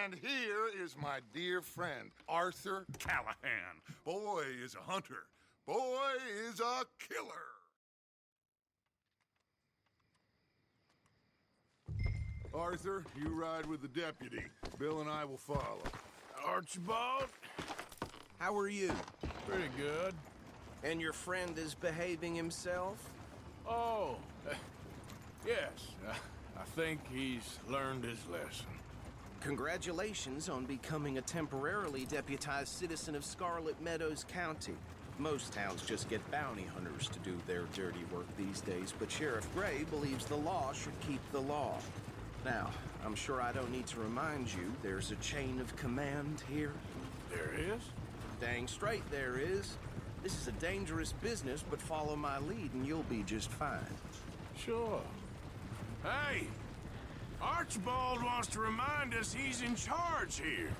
And here is my dear friend, Arthur Callahan. Boy is a hunter. Boy is a killer. Arthur, you ride with the deputy. Bill and I will follow. Archibald? How are you? Pretty good. And your friend is behaving himself? Oh, yes. I think he's learned his lesson. Congratulations on becoming a temporarily deputized citizen of Scarlet Meadows County. Most towns just get bounty hunters to do their dirty work these days, but Sheriff Gray believes the law should keep the law. Now, I'm sure I don't need to remind you, there's a chain of command here. There is? Dang straight there is. This is a dangerous business, but follow my lead and you'll be just fine. Sure. Hey! Archibald wants to remind us he's in charge here.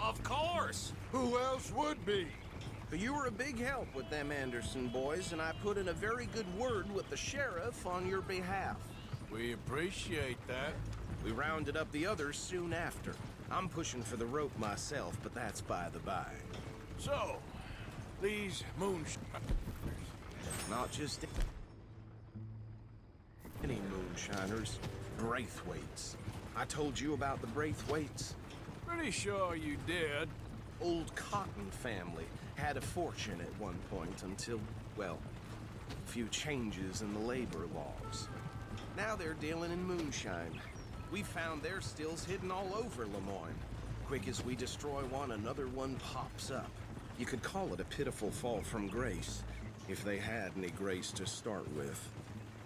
Of course! Who else would be? You were a big help with them Anderson boys, and I put in a very good word with the sheriff on your behalf. We appreciate that. We rounded up the others soon after. I'm pushing for the rope myself, but that's by the by. So, these moonshiners. Not just any moonshiners. Braithwaites. I told you about the Braithwaites. Pretty sure you did. Old Cotton family had a fortune at one point until, well, a few changes in the labor laws. Now they're dealing in moonshine. We found their stills hidden all over Lemoyne. Quick as we destroy one, another one pops up. You could call it a pitiful fall from grace, if they had any grace to start with.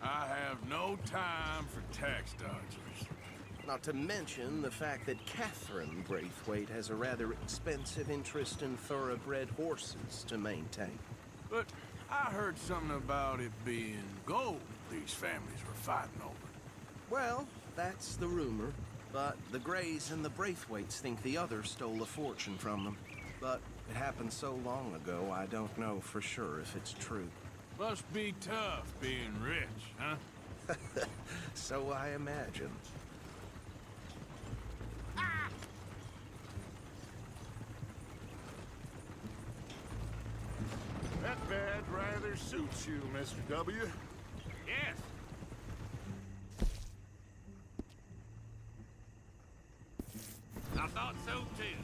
I have no time for tax dodgers. Not to mention the fact that Catherine Braithwaite has a rather expensive interest in thoroughbred horses to maintain. But I heard something about it being gold these families were fighting over. Well, that's the rumor. But the Grays and the Braithwaites think the others stole a fortune from them. But it happened so long ago, I don't know for sure if it's true. Must be tough being rich, huh? So I imagine. That badge rather suits you, Mr. W. Yes. I thought so too.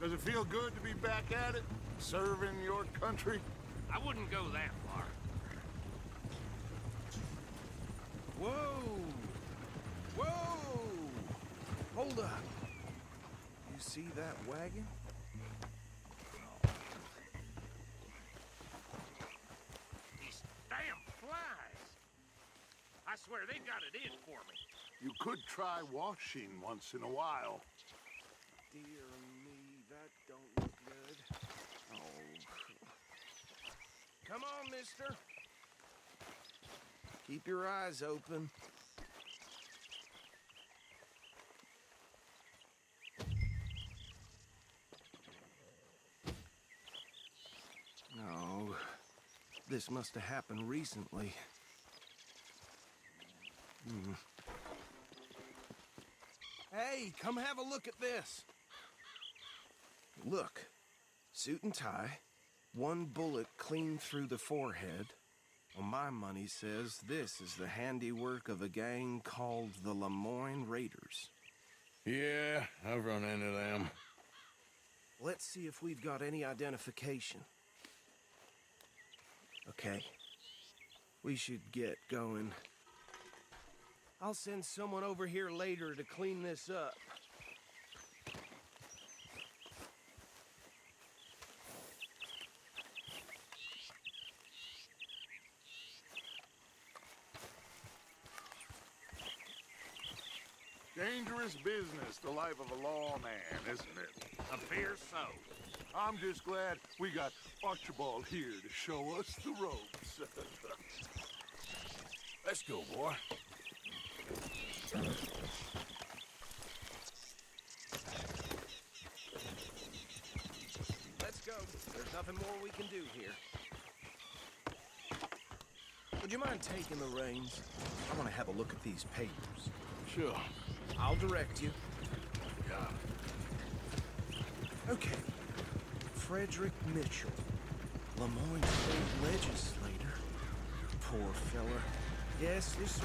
Does it feel good to be back at it? Serving your country? I wouldn't go that far. Whoa! Whoa! Hold up. You see that wagon? These damn flies. I swear they got it in for me. You could try washing once in a while. Dear me, that don't look good. Oh. Come on, mister. Keep your eyes open. No. This must have happened recently. Hey, come have a look at this. Look. Suit and tie. One bullet clean through the forehead. Well, my money says this is the handiwork of a gang called the Lemoyne Raiders. Yeah, I've run into them. Let's see if we've got any identification. Okay. We should get going. I'll send someone over here later to clean this up. Dangerous business, the life of a lawman, isn't it? Appears so. I'm just glad we got Archibald here to show us the ropes. Let's go, boy. Let's go. There's nothing more we can do here. Would you mind taking the reins? I want to have a look at these papers. Sure. I'll direct you. Yeah. Okay. Frederick Mitchell, Lemoyne State legislator. Poor fella. Yes, this...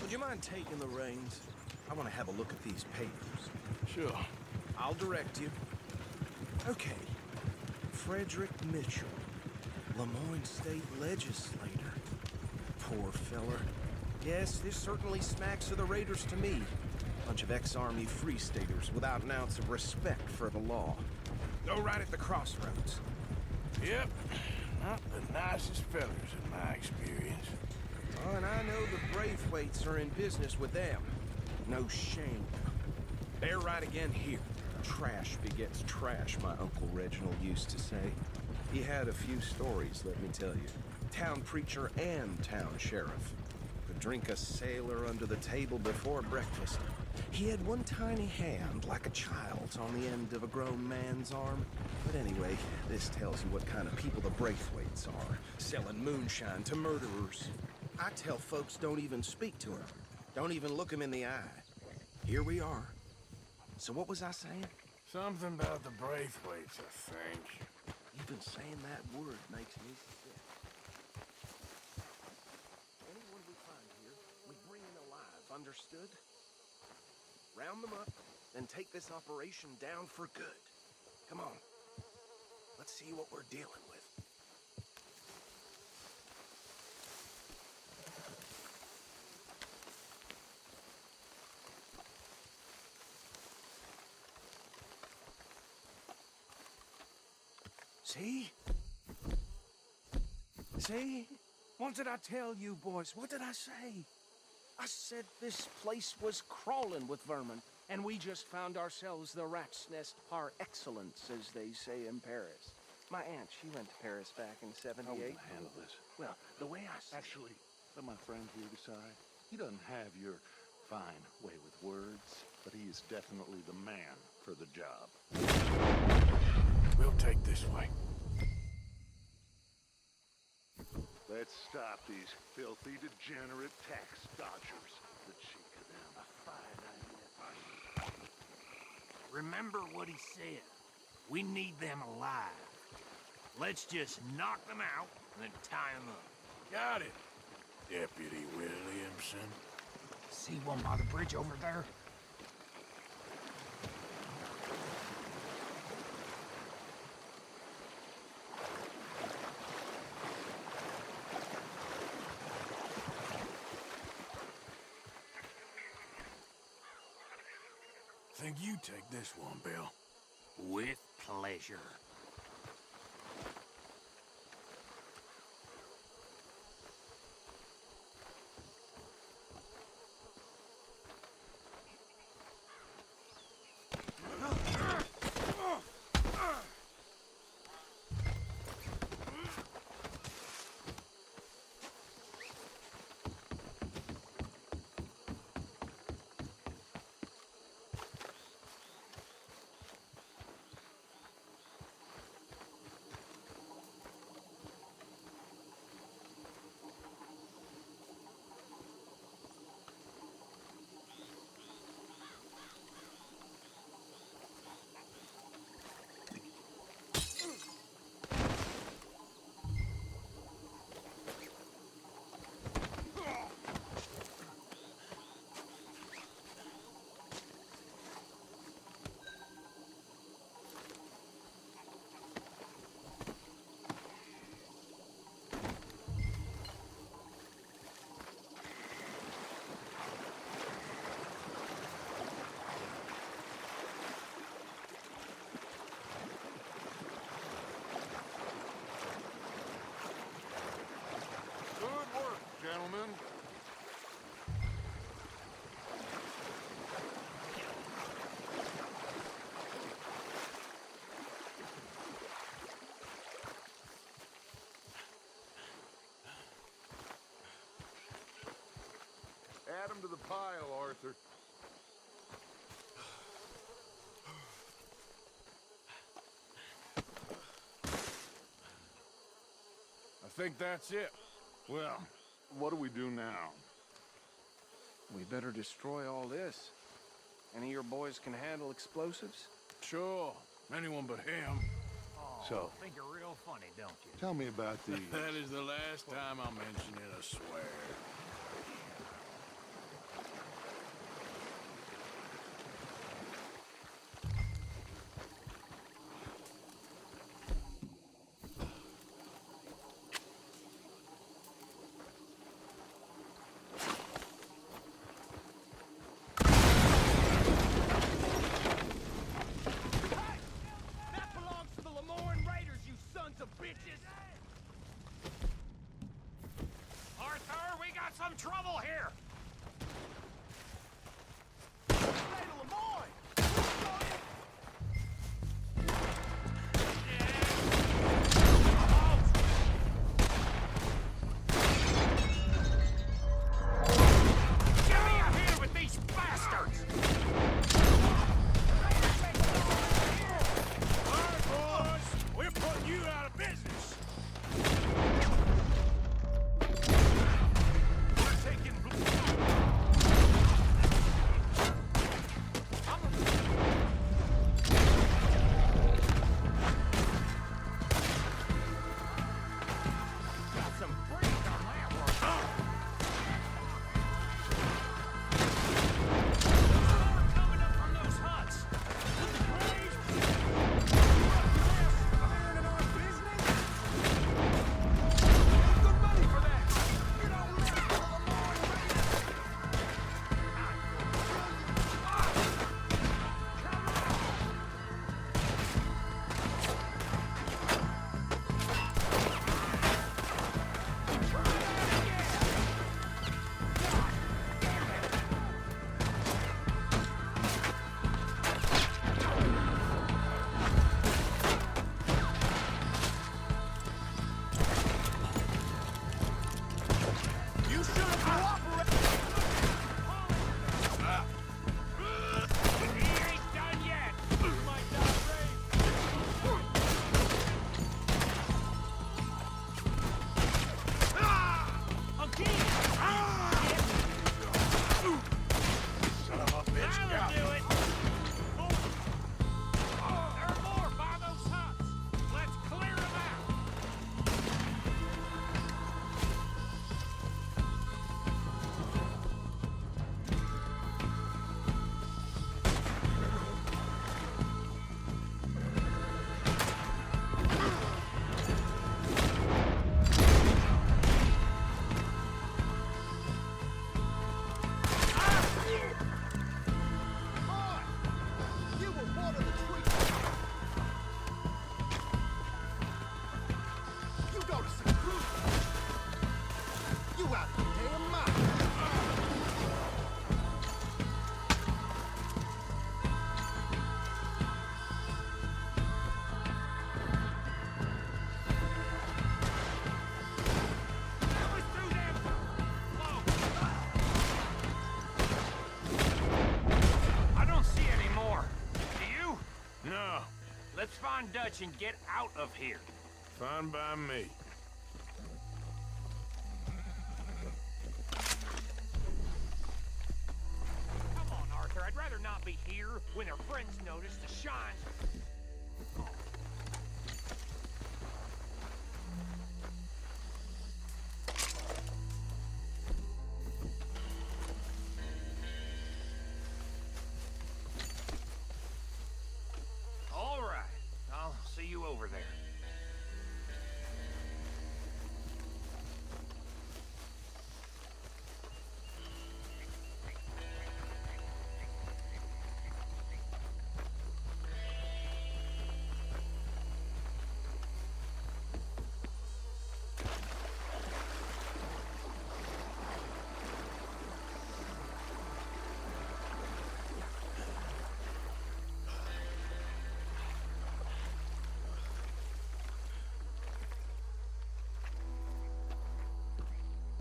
Would you mind taking the reins? I want to have a look at these papers. Sure. I'll direct you. Okay. Frederick Mitchell, Lemoyne State legislator. Poor feller. Yes, this certainly smacks of the Raiders to me. Bunch of ex-Army Free Staters without an ounce of respect for the law. Go right at the crossroads. Yep. Not the nicest fellers in my experience. Oh, and I know the Braithwaites are in business with them. No shame. They're right again here. Trash begets trash, my Uncle Reginald used to say. He had a few stories, let me tell you. Town preacher and town sheriff. Could drink a sailor under the table before breakfast. He had one tiny hand, like a child's, on the end of a grown man's arm. But anyway, this tells you what kind of people the Braithwaites are. Selling moonshine to murderers. I tell folks don't even speak to him. Don't even look him in the eye. Here we are. So what was I saying? Something about the Braithwaites, I think. Even saying that word makes me sick. Anyone we find here, we bring in alive, understood? Round them up, then take this operation down for good. Come on. Let's see what we're dealing with. See? See? What did I tell you, boys? What did I say? I said this place was crawling with vermin, and we just found ourselves the rat's nest par excellence, as they say in Paris. My aunt, she went to Paris back in '78. How will you handle this? Well, the way I see Actually, let my friend here decide. He doesn't have your fine way with words, but he is definitely the man for the job. We'll take this way. Let's stop these filthy, degenerate tax dodgers. The cheek of them. A fine idea. Remember what he said. We need them alive. Let's just knock them out and then tie them up. Got it, Deputy Williamson. See one by the bridge over there? Think you take this one, Bill. With pleasure. Gentlemen. Add 'em to the pile, Arthur. think that's it. Well, what do we do now? We better destroy all this. Any of your boys can handle explosives? Sure, anyone but him. Oh, So- think you're real funny, don't you? Tell me about these. That is the last time I'll mention it, I swear. That belongs to the Lemoyne Raiders, you sons of bitches! Arthur, we got some trouble here! Hey, Lemoyne! Get me up here with these bastards! All right, boys, we're putting you out of business. We're taking... Got some brains on that one. More coming up from those huts. Good money for that. You don't live for the Lemoyne Raiders. You should have cooperated. He ain't done yet. You might die Again. Son of a bitch. That'll do it. There are more by those huts. Let's clear them out. You were one of the tweets. You go to some group. You out of your damn mind. That was through them. I don't see any more. Do you? No, Let's find Dutch and get out of here. fine by me. Come on, Arthur. I'd rather not be here when their friends notice the shines. All right. I'll see you over there.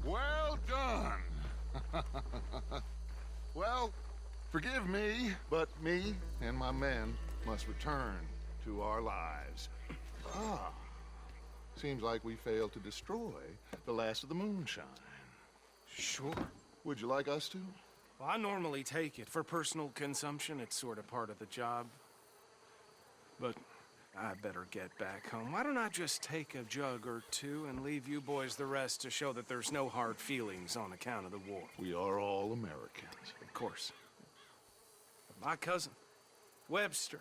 Well done. Well, forgive me, but me and my men must return to our lives. Ah, Seems like we failed to destroy the last of the moonshine. Sure. Would you like us to? Well, I normally take it for personal consumption. It's sort of part of the job. But I better get back home. Why don't I just take a jug or two and leave you boys the rest to show that there's no hard feelings on account of the war? We are all Americans. Of course. My cousin, Webster,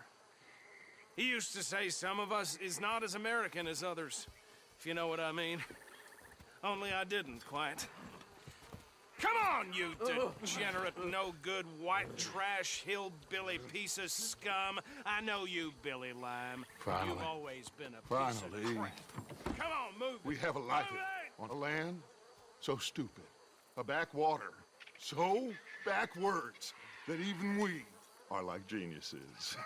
he used to say some of us is not as American as others, if you know what I mean. Only I didn't quite. Come on, you degenerate, no-good, white trash, hillbilly piece of scum. I know you, Billy Lime. Finally. You've always been a piece of Finally. crap. Come on, move We it. have a life Move it. on a land so stupid, a backwater so backwards that even we are like geniuses.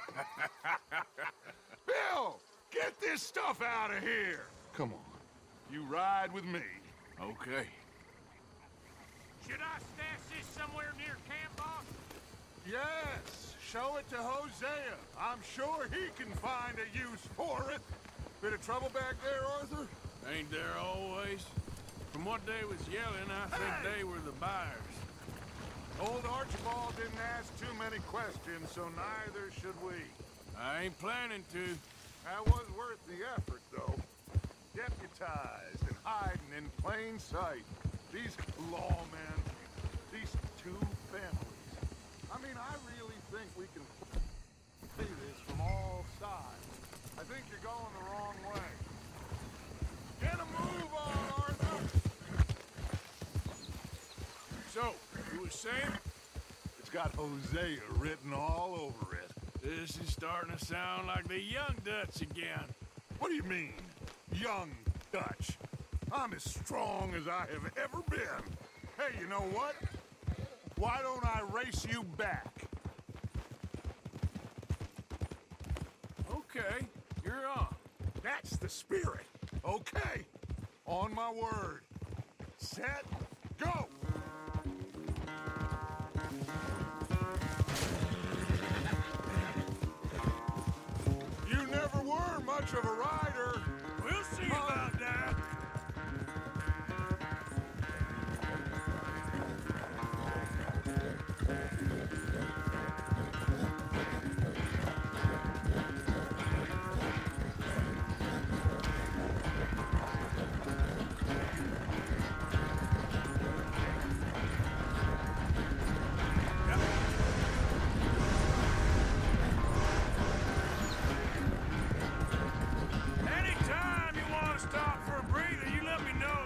Bill, get this stuff out of here. Come on, you ride with me. Okay. Should I stash this somewhere near camp, boss? Yes, show it to Hosea. I'm sure he can find a use for it. Bit of trouble back there, Arthur? Ain't there always? From what they was yelling, I think they were the buyers. Old Archibald didn't ask too many questions, so neither should we. I ain't planning to. That was worth the effort, though. Deputized and hiding in plain sight. These lawmen, these two families. I mean, I really think we can see this from all sides. I think you're going the wrong way. Get a move on, Arthur! So, you was saying? It's got Hosea written all over it. This is starting to sound like the Young Dutch again. What do you mean, young Dutch? I'm as strong as I have ever been. Hey, you know what? Why don't I race you back? Okay, you're on. That's the spirit. Okay. On my word. Set, go! You never were much of a rider. We'll see about that. Anytime you want to stop for a breather, you let me know.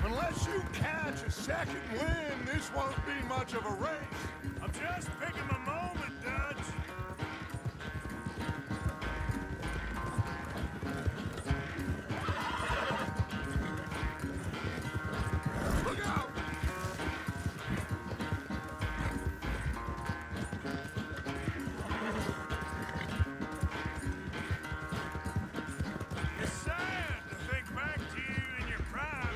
Unless you catch a second wind, this won't be much of a race. I'm just picking my moment, Dutch. Look out! It's sad to think back to you in your prime.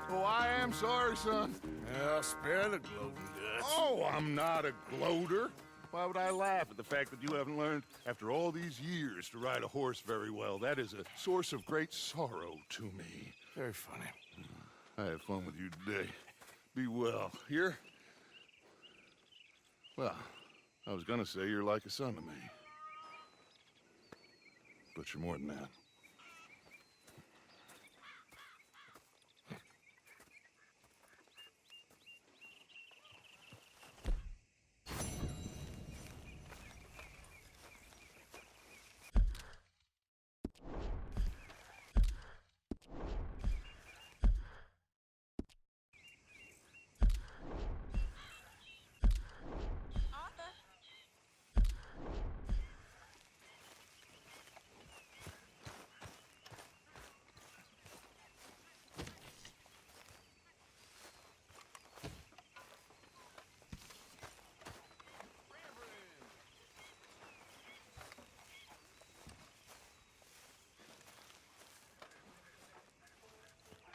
Oh, I am sorry, son. Well, spare the gloating, Dutch. Oh, I'm not a gloater. Why would I laugh at the fact that you haven't learned, after all these years, to ride a horse very well? That is a source of great sorrow to me. Very funny. I had fun with you today. Be well. Here? Well, I was gonna say you're like a son to me. But you're more than that.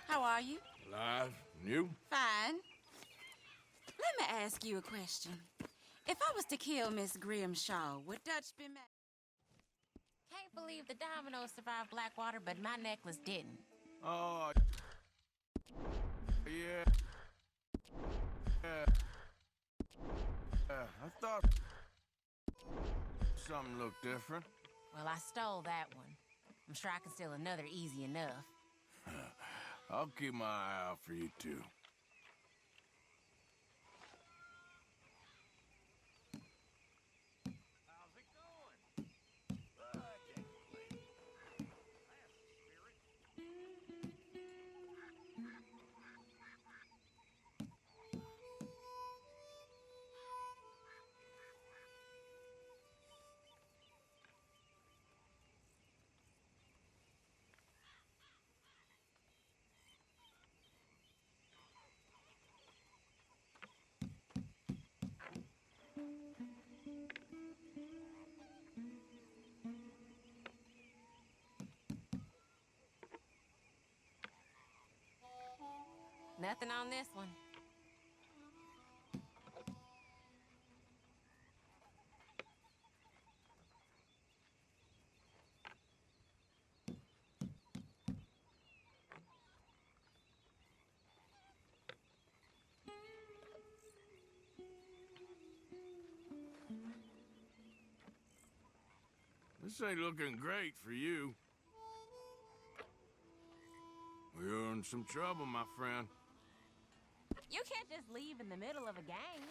How are you? Alive? You? Fine. Let me ask you a question. If I was to kill Miss Grimshaw, would Dutch be mad? Can't believe the dominoes survived Blackwater, but my necklace didn't. Oh, yeah. I thought something looked different. Well, I stole that one. I'm sure I can steal another easy enough. I'll keep my eye out for you, too. How's it going? I can't complain. That's the spirit. Nothing on this one. This ain't looking great for you. You're in some trouble, my friend. You can't just leave in the middle of a game.